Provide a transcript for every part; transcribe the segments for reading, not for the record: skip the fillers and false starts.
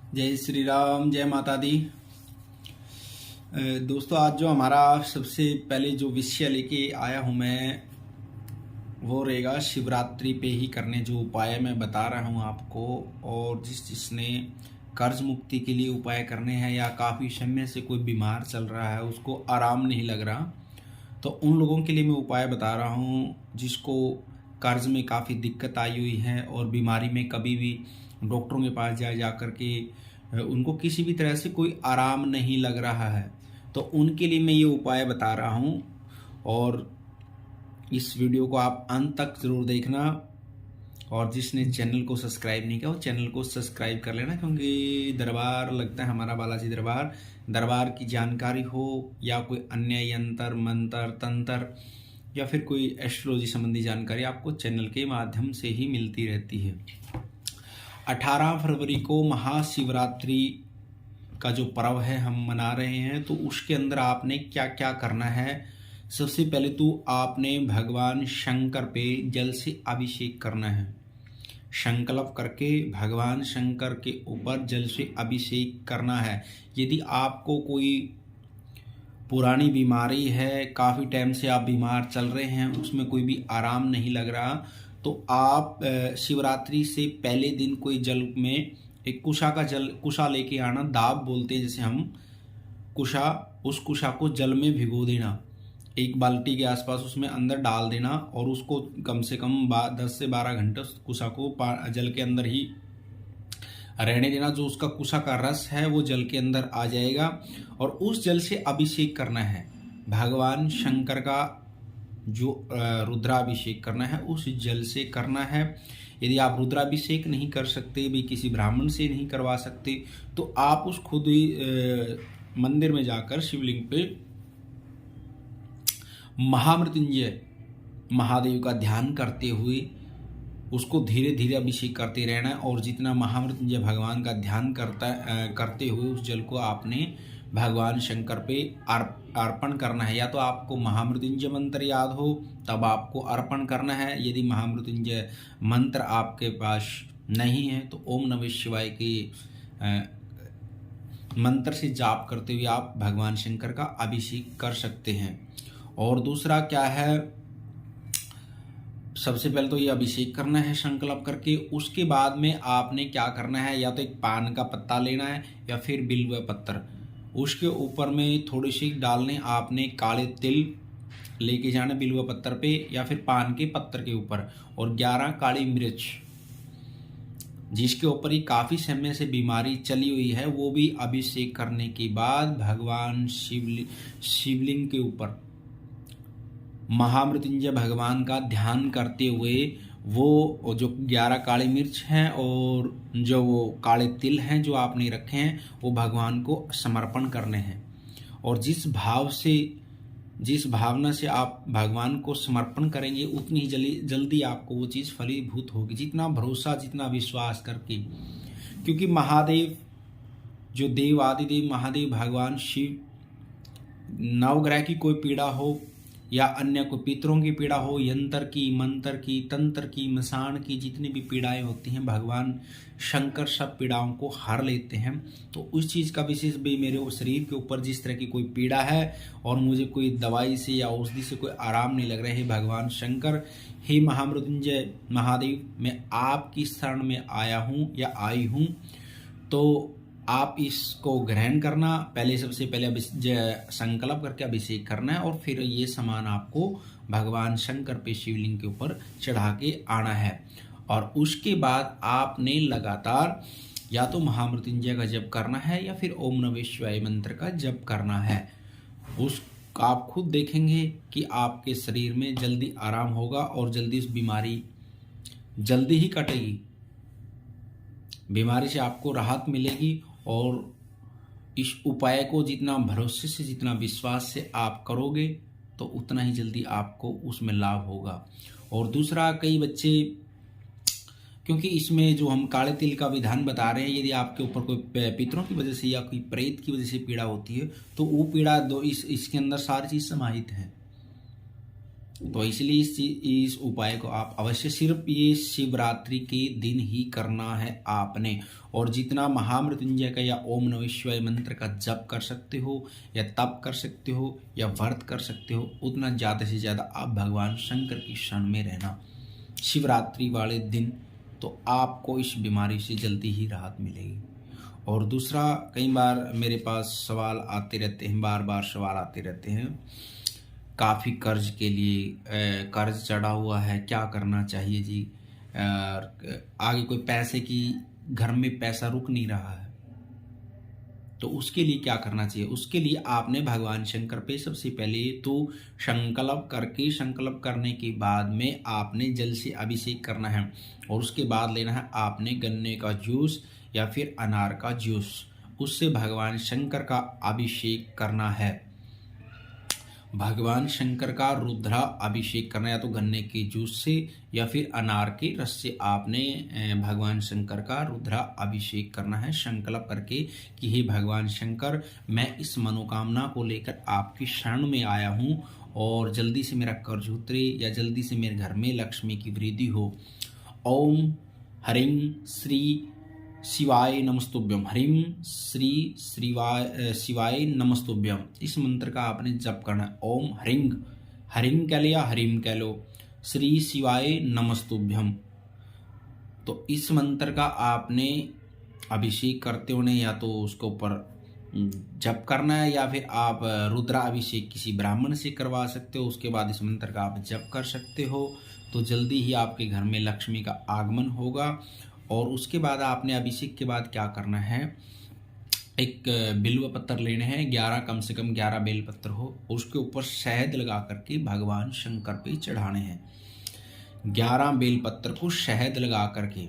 जय श्री राम, जय माता दी। दोस्तों, आज जो हमारा सबसे पहले जो विषय लेके आया हूँ मैं, वो रहेगा शिवरात्रि पे ही करने जो उपाय मैं बता रहा हूँ आपको। और जिसने कर्ज मुक्ति के लिए उपाय करने हैं या काफ़ी समय से कोई बीमार चल रहा है, उसको आराम नहीं लग रहा, तो उन लोगों के लिए मैं उपाय बता रहा हूँ। जिसको कर्ज में काफ़ी दिक्कत आई हुई है और बीमारी में कभी भी डॉक्टरों के पास जा कर के उनको किसी भी तरह से कोई आराम नहीं लग रहा है, तो उनके लिए मैं ये उपाय बता रहा हूँ। और इस वीडियो को आप अंत तक ज़रूर देखना। और जिसने चैनल को सब्सक्राइब नहीं किया वो चैनल को सब्सक्राइब कर लेना, क्योंकि दरबार लगता है हमारा बालाजी दरबार की जानकारी हो या कोई अन्य यंत्र मंत्र तंत्र या फिर कोई एस्ट्रोलॉजी संबंधी जानकारी आपको चैनल के माध्यम से ही मिलती रहती है। 18 फरवरी को महाशिवरात्रि का जो पर्व है हम मना रहे हैं, तो उसके अंदर आपने क्या क्या करना है। सबसे पहले तो आपने भगवान शंकर पे जल से अभिषेक करना है। संकल्प करके भगवान शंकर के ऊपर जल से अभिषेक करना है। यदि आपको कोई पुरानी बीमारी है, काफ़ी टाइम से आप बीमार चल रहे हैं, उसमें कोई भी आराम नहीं लग रहा, तो आप शिवरात्रि से पहले दिन कोई जल में एक कुशा लेके आना। दाब बोलते हैं जैसे हम, कुशा, उस कुशा को जल में भिगो देना, एक बाल्टी के आसपास उसमें अंदर डाल देना और उसको कम से कम 10 से 12 घंटे उस कुशा को जल के अंदर ही रहने देना। जो उसका कुशा का रस है वो जल के अंदर आ जाएगा और उस जल से अभिषेक करना है। भगवान शंकर का जो रुद्राभिषेक करना है उस जल से करना है। यदि आप रुद्राभिषेक नहीं कर सकते, भी किसी ब्राह्मण से नहीं करवा सकते, तो आप उस खुद ही मंदिर में जाकर शिवलिंग पे महामृत्युंजय महादेव का ध्यान करते हुए उसको धीरे धीरे अभिषेक करते रहना है। और जितना महामृत्युंजय भगवान का ध्यान करते हुए उस जल को आपने भगवान शंकर पे अर्पण करना है। या तो आपको महामृत्युंजय मंत्र याद हो तब आपको अर्पण करना है। यदि महामृत्युंजय मंत्र आपके पास नहीं है तो ओम नमः शिवाय के मंत्र से जाप करते हुए आप भगवान शंकर का अभिषेक कर सकते हैं। और दूसरा क्या है, सबसे पहले तो ये अभिषेक करना है संकल्प करके। उसके बाद में आपने क्या करना है, या तो एक पान का पत्ता लेना है या फिर बिल्व पत्थर, उसके ऊपर में थोड़ी सी डालने आपने काले तिल लेके जाना बिल्व पत्थर पे या फिर पान के पत्थर के ऊपर, और 11 काली मिर्च जिसके ऊपर ही काफ़ी समय से बीमारी चली हुई है, वो भी अभिषेक करने के बाद भगवान शिवलिंग के ऊपर महामृत्युंजय भगवान का ध्यान करते हुए वो जो 11 काली मिर्च हैं और जो वो काले तिल हैं जो आपने रखे हैं वो भगवान को समर्पण करने हैं। और जिस भावना से आप भगवान को समर्पण करेंगे उतनी ही जल्दी आपको वो चीज़ फलीभूत होगी। जितना भरोसा, जितना विश्वास करके, क्योंकि महादेव जो देव आदिदेव महादेव भगवान शिव, नवग्रह की कोई पीड़ा हो या अन्य कोई पितरों की पीड़ा हो, यंत्र की, मंत्र की, तंत्र की, मसान की, जितनी भी पीड़ाएं होती हैं भगवान शंकर सब पीड़ाओं को हर लेते हैं। तो उस चीज़ का विशेष भी मेरे शरीर के ऊपर जिस तरह की कोई पीड़ा है और मुझे कोई दवाई से या औषधि से कोई आराम नहीं लग रहा है, भगवान शंकर, हे महामृत्युंजय महादेव, मैं आपकी शरण में आया हूँ या आई हूँ, तो आप इसको ग्रहण करना। पहले सबसे पहले संकल्प करके अभिषेक करना है और फिर ये सामान आपको भगवान शंकर पे शिवलिंग के ऊपर चढ़ा के आना है। और उसके बाद आपने लगातार या तो महामृत्युंजय का जप करना है या फिर ओम नमः शिवाय मंत्र का जप करना है। उस आप खुद देखेंगे कि आपके शरीर में जल्दी आराम होगा और जल्दी उस बीमारी जल्दी ही कटेगी, बीमारी से आपको राहत मिलेगी। और इस उपाय को जितना भरोसे से, जितना विश्वास से आप करोगे तो उतना ही जल्दी आपको उसमें लाभ होगा। और दूसरा, कई बच्चे, क्योंकि इसमें जो हम काले तिल का विधान बता रहे हैं, यदि आपके ऊपर कोई पितरों की वजह से या कोई प्रेत की वजह से पीड़ा होती है तो वो पीड़ा इसके अंदर सारी चीज़ समाहित है। तो इसलिए इस उपाय को आप अवश्य सिर्फ ये शिवरात्रि के दिन ही करना है आपने। और जितना महामृत्युंजय का या ओम नमः शिवाय मंत्र का जप कर सकते हो या तप कर सकते हो या व्रत कर सकते हो, उतना ज़्यादा से ज़्यादा आप भगवान शंकर की शरण में रहना शिवरात्रि वाले दिन, तो आपको इस बीमारी से जल्दी ही राहत मिलेगी। और दूसरा, कई बार मेरे पास सवाल आते रहते हैं, बार बार सवाल आते रहते हैं, काफ़ी कर्ज के लिए कर्ज चढ़ा हुआ है, क्या करना चाहिए जी, आगे कोई पैसे की, घर में पैसा रुक नहीं रहा है, तो उसके लिए क्या करना चाहिए। उसके लिए आपने भगवान शंकर पे सबसे पहले तो संकल्प करने के बाद में आपने जल से अभिषेक करना है। और उसके बाद लेना है आपने गन्ने का जूस या फिर अनार का जूस, उससे भगवान शंकर का अभिषेक करना है। भगवान शंकर का रुद्रा अभिषेक करना, या तो गन्ने के जूस से या फिर अनार के रस से आपने भगवान शंकर का रुद्रा अभिषेक करना है, संकल्प करके कि हे भगवान शंकर, मैं इस मनोकामना को लेकर आपकी शरण में आया हूँ और जल्दी से मेरा कर्ज उतरे या जल्दी से मेरे घर में लक्ष्मी की वृद्धि हो। ओम ह्रीं श्री शिवाय नमस्तुभ्यम, ह्रीं श्री शिवाय नमस्तुभ्यम, इस मंत्र का आपने जप करना है। ओम ह्रीं, ह्रीं कह लिया, ह्रीं कह लो, श्री शिवाय नमस्तुभ्यम। तो इस मंत्र का आपने अभिषेक करते होने या तो उसके ऊपर जप करना है, या फिर आप रुद्रा अभिषेक किसी ब्राह्मण से करवा सकते हो। उसके बाद इस मंत्र का आप जप कर सकते हो, तो जल्दी ही आपके घर में लक्ष्मी का आगमन होगा। और उसके बाद आपने अभिषेक के बाद क्या करना है, एक बिल्व पत्तर लेने हैं, 11 कम से कम 11 बेल पत्तर हो, उसके ऊपर शहद लगा करके भगवान शंकर पे चढ़ाने हैं। 11 बेल पत्तर को शहद लगा करके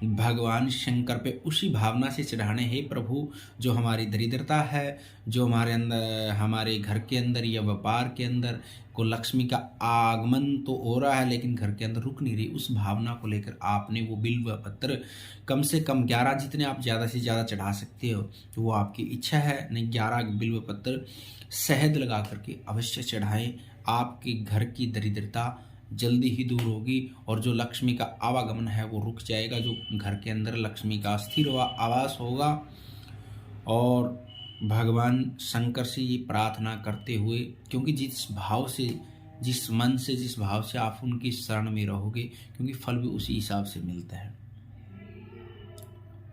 भगवान शंकर पे उसी भावना से चढ़ाने हैं, प्रभु जो हमारी दरिद्रता है, जो हमारे अंदर, हमारे घर के अंदर या व्यापार के अंदर को लक्ष्मी का आगमन तो हो रहा है लेकिन घर के अंदर रुक नहीं रही, उस भावना को लेकर आपने वो बिल्व पत्र कम से कम 11, जितने आप ज़्यादा से ज़्यादा चढ़ा सकते हो तो वो आपकी इच्छा है, नहीं 11 बिल्व पत्र शहद लगा करके अवश्य चढ़ाएं। आपके घर की दरिद्रता जल्दी ही दूर होगी और जो लक्ष्मी का आवागमन है वो रुक जाएगा, जो घर के अंदर लक्ष्मी का स्थिर आवास होगा। और भगवान शंकर से ये प्रार्थना करते हुए, क्योंकि जिस भाव से, जिस मन से, जिस भाव से आप उनकी शरण में रहोगे, क्योंकि फल भी उसी हिसाब से मिलता है।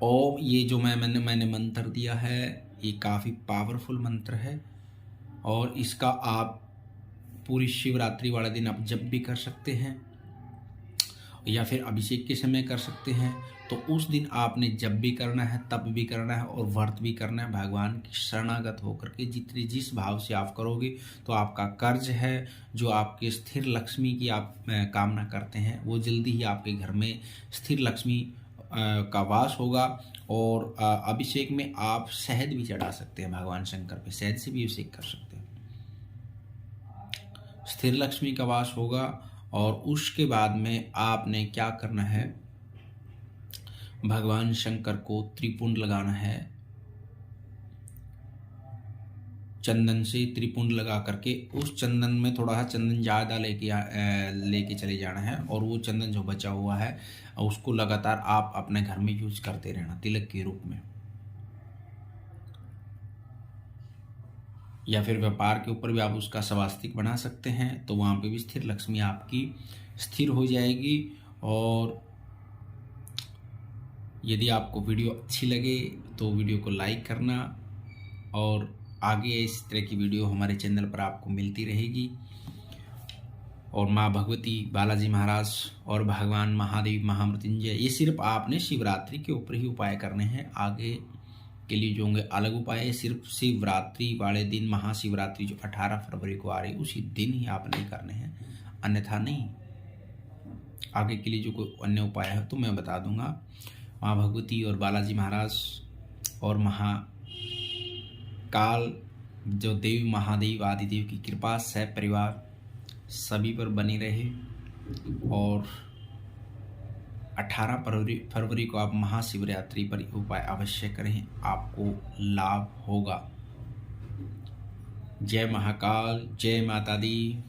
और ये जो मैंने मंत्र दिया है, ये काफ़ी पावरफुल मंत्र है और इसका आप पूरी शिवरात्रि वाले दिन आप जब भी कर सकते हैं या फिर अभिषेक के समय कर सकते हैं। तो उस दिन आपने जब भी करना है, तब भी करना है और व्रत भी करना है, भगवान की शरणागत होकर के। जिस भाव से आप करोगे तो आपका कर्ज है, जो आपके स्थिर लक्ष्मी की आप कामना करते हैं, वो जल्दी ही आपके घर में स्थिर लक्ष्मी का वास होगा। और अभिषेक में आप शहद भी चढ़ा सकते हैं भगवान शंकर पे, शहद से भी अभिषेक कर सकते हैं, स्थिर लक्ष्मी का वास होगा। और उसके बाद में आपने क्या करना है, भगवान शंकर को त्रिपुंड लगाना है, चंदन से त्रिपुंड लगा करके उस चंदन में थोड़ा सा चंदन ज़्यादा लेके चले जाना है और वो चंदन जो बचा हुआ है उसको लगातार आप अपने घर में यूज करते रहना तिलक के रूप में, या फिर व्यापार के ऊपर भी आप उसका स्वास्तिक बना सकते हैं, तो वहाँ पे भी स्थिर लक्ष्मी आपकी स्थिर हो जाएगी। और यदि आपको वीडियो अच्छी लगे तो वीडियो को लाइक करना, और आगे इस तरह की वीडियो हमारे चैनल पर आपको मिलती रहेगी। और माँ भगवती, बालाजी महाराज और भगवान महादेव, महामृत्युंजय, ये सिर्फ आपने शिवरात्रि के ऊपर ही उपाय करने हैं। आगे के लिए जो होंगे अलग उपाय, सिर्फ शिवरात्रि वाले दिन, महाशिवरात्रि जो 18 फरवरी को आ रही, उसी दिन ही आपने करने हैं, अन्यथा नहीं। आगे के लिए जो कोई अन्य उपाय है तो मैं बता दूंगा। माँ भगवती और बालाजी महाराज और महाकाल जो देव, महादेव, आदिदेव की कृपा सह परिवार सभी पर बनी रहे। और 18 फरवरी को आप महाशिवरात्रि पर उपाय अवश्य करें, आपको लाभ होगा। जय महाकाल, जय माता दी।